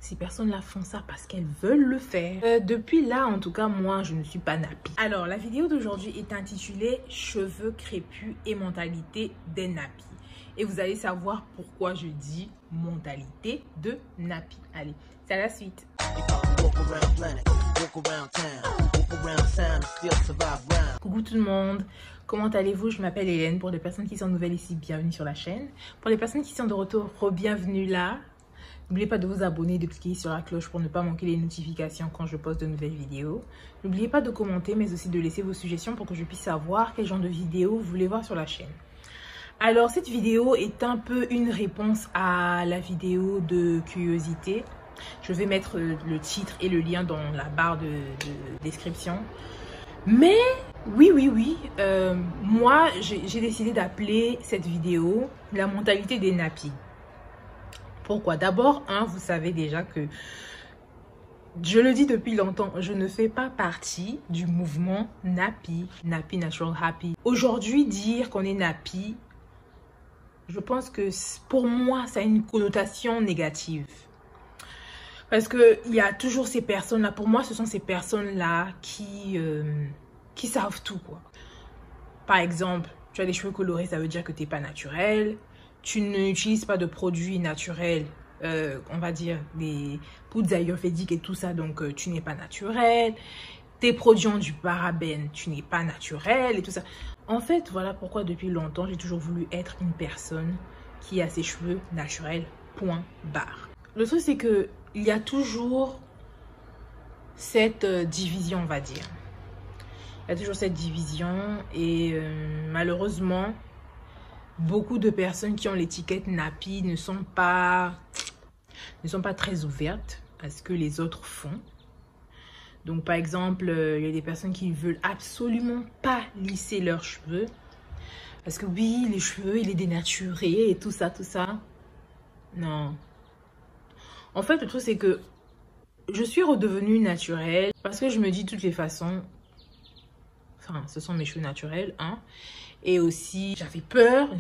Ces personnes-là font ça parce qu'elles veulent le faire. Depuis là, en tout cas, moi, je ne suis pas nappie. Alors, la vidéo d'aujourd'hui est intitulée « Cheveux crépus et mentalité des nappies ». Et vous allez savoir pourquoi je dis mentalité de nappie. Allez, c'est à la suite. Coucou tout le monde, comment allez-vous? Je m'appelle Hélène. Pour les personnes qui sont nouvelles ici, bienvenue sur la chaîne. Pour les personnes qui sont de retour, re-bienvenue là. N'oubliez pas de vous abonner, de cliquer sur la cloche pour ne pas manquer les notifications quand je poste de nouvelles vidéos. N'oubliez pas de commenter, mais aussi de laisser vos suggestions pour que je puisse savoir quel genre de vidéo vous voulez voir sur la chaîne. Alors, cette vidéo est un peu une réponse à la vidéo de curiosité. Je vais mettre le titre et le lien dans la barre de description. Mais, oui, moi, j'ai décidé d'appeler cette vidéo « La mentalité des nappies ». Pourquoi? D'abord, vous savez déjà que, je le dis depuis longtemps, je ne fais pas partie du mouvement nappy, nappy natural happy. Aujourd'hui, dire qu'on est nappy, je pense que pour moi, ça a une connotation négative. Parce qu'il y a toujours ces personnes-là, pour moi, ce sont ces personnes-là qui savent tout, quoi. Par exemple, tu as des cheveux colorés, ça veut dire que tu n'es pas naturel. Tu n'utilises pas de produits naturels, on va dire des poudres ayurvédiques et tout ça, donc tu n'es pas naturel. Tes produits ont du parabène, tu n'es pas naturel et tout ça. En fait, voilà pourquoi depuis longtemps, j'ai toujours voulu être une personne qui a ses cheveux naturels, point barre. Le truc, c'est que il y a toujours cette division, on va dire. Il y a toujours cette division et malheureusement, beaucoup de personnes qui ont l'étiquette nappy ne sont pas très ouvertes à ce que les autres font. Donc, par exemple, il y a des personnes qui ne veulent absolument pas lisser leurs cheveux. Parce que oui, les cheveux, il est dénaturé et tout ça, tout ça. Non. En fait, le truc, c'est que je suis redevenue naturelle parce que je me dis de toutes les façons, enfin, ce sont mes cheveux naturels, hein. Et aussi, j'avais peur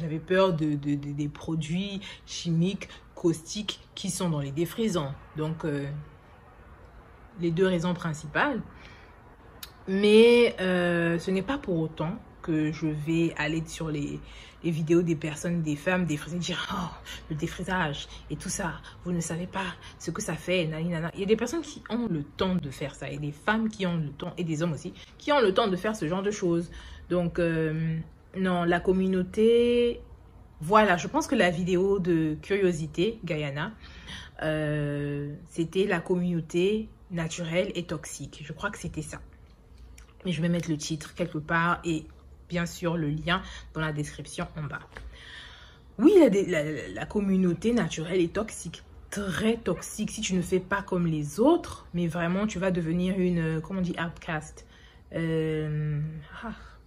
des produits chimiques, caustiques qui sont dans les défrisants. Donc, les deux raisons principales. Mais ce n'est pas pour autant que je vais aller sur les vidéos des personnes, des femmes défrisées, dire « Oh, le défrisage et tout ça, vous ne savez pas ce que ça fait, nani, nana. » Il y a des personnes qui ont le temps de faire ça. Et des femmes qui ont le temps, et des hommes aussi, qui ont le temps de faire ce genre de choses. Donc, non, la communauté... Voilà, je pense que la vidéo de curiosité, Guyana, c'était la communauté naturelle et toxique. Je crois que c'était ça. Mais je vais mettre le titre quelque part et bien sûr le lien dans la description en bas. Oui, la communauté naturelle est toxique. Très toxique. Si tu ne fais pas comme les autres, mais vraiment tu vas devenir une, comment on dit, outcast. Il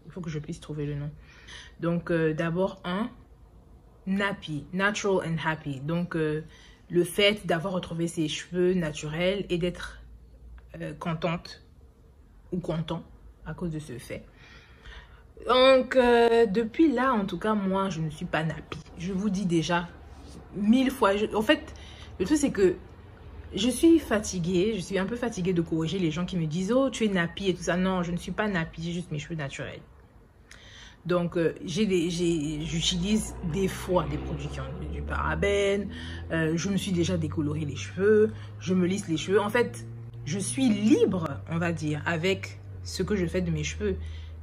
faut que je puisse trouver le nom. Donc, d'abord, nappy, natural and happy. Donc, le fait d'avoir retrouvé ses cheveux naturels et d'être contente ou content à cause de ce fait. Donc, depuis là, en tout cas, moi, je ne suis pas nappy. Je vous dis déjà 1000 fois. En fait, le truc, c'est que je suis fatiguée. Je suis un peu fatiguée de corriger les gens qui me disent « Oh, tu es nappy et tout ça. » Non, je ne suis pas nappy, j'ai juste mes cheveux naturels. Donc, j'utilise des fois des produits qui ont du parabène. Je me suis déjà décoloré les cheveux. Je me lisse les cheveux. En fait, je suis libre, on va dire, avec ce que je fais de mes cheveux.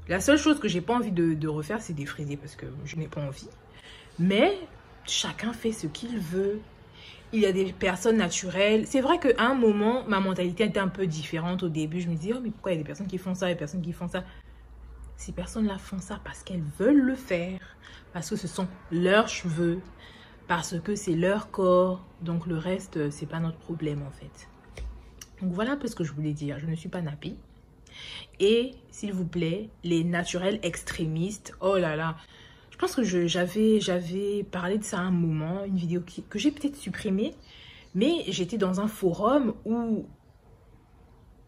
La seule chose que j'ai pas envie de refaire, c'est défriser parce que je n'ai pas envie. Mais chacun fait ce qu'il veut. Il y a des personnes naturelles. C'est vrai qu'à un moment, ma mentalité était un peu différente au début. Je me disais, oh, mais pourquoi il y a des personnes qui font ça, des personnes qui font ça? Ces personnes-là font ça parce qu'elles veulent le faire, parce que ce sont leurs cheveux, parce que c'est leur corps. Donc le reste, c'est pas notre problème en fait. Donc voilà un peu ce que je voulais dire. Je ne suis pas nappy. Et s'il vous plaît, les naturels extrémistes, oh là là. Je pense que j'avais parlé de ça à un moment, une vidéo que j'ai peut-être supprimée. Mais j'étais dans un forum où...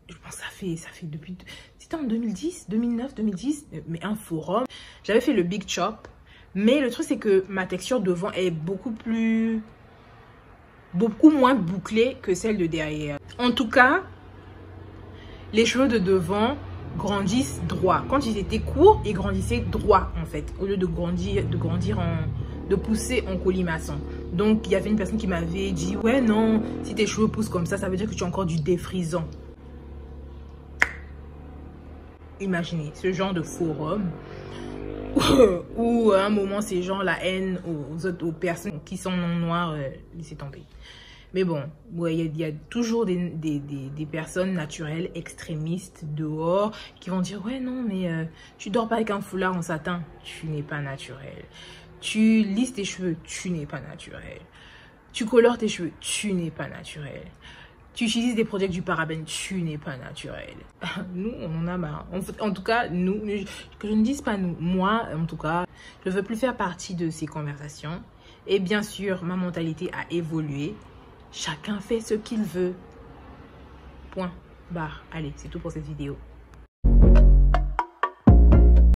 Je pense que ça fait depuis... C'était en 2010, 2009, 2010, mais un forum. J'avais fait le Big Chop, mais le truc c'est que ma texture devant est beaucoup plus beaucoup moins bouclée que celle de derrière. En tout cas, les cheveux de devant grandissent droit. Quand ils étaient courts, ils grandissaient droit en fait, au lieu de de pousser en colimaçon. Donc il y avait une personne qui m'avait dit ouais non, si tes cheveux poussent comme ça veut dire que tu as encore du défrisant. Imaginez ce genre de forum où à un moment ces gens la haine aux personnes qui sont non noires, laissez tomber. Mais bon, ouais, il y a toujours des personnes naturelles, extrémistes, dehors, qui vont dire, ouais, non, mais tu dors pas avec un foulard en satin, tu n'es pas naturel. Tu lisses tes cheveux, tu n'es pas naturel. Tu colores tes cheveux, tu n'es pas naturel. Tu utilises des produits avec du parabène, tu n'es pas naturel. Nous, on en a marre. En tout cas, nous, que je ne dise pas nous, moi, en tout cas, je ne veux plus faire partie de ces conversations. Et bien sûr, ma mentalité a évolué. Chacun fait ce qu'il veut. Point. Barre. Allez, c'est tout pour cette vidéo.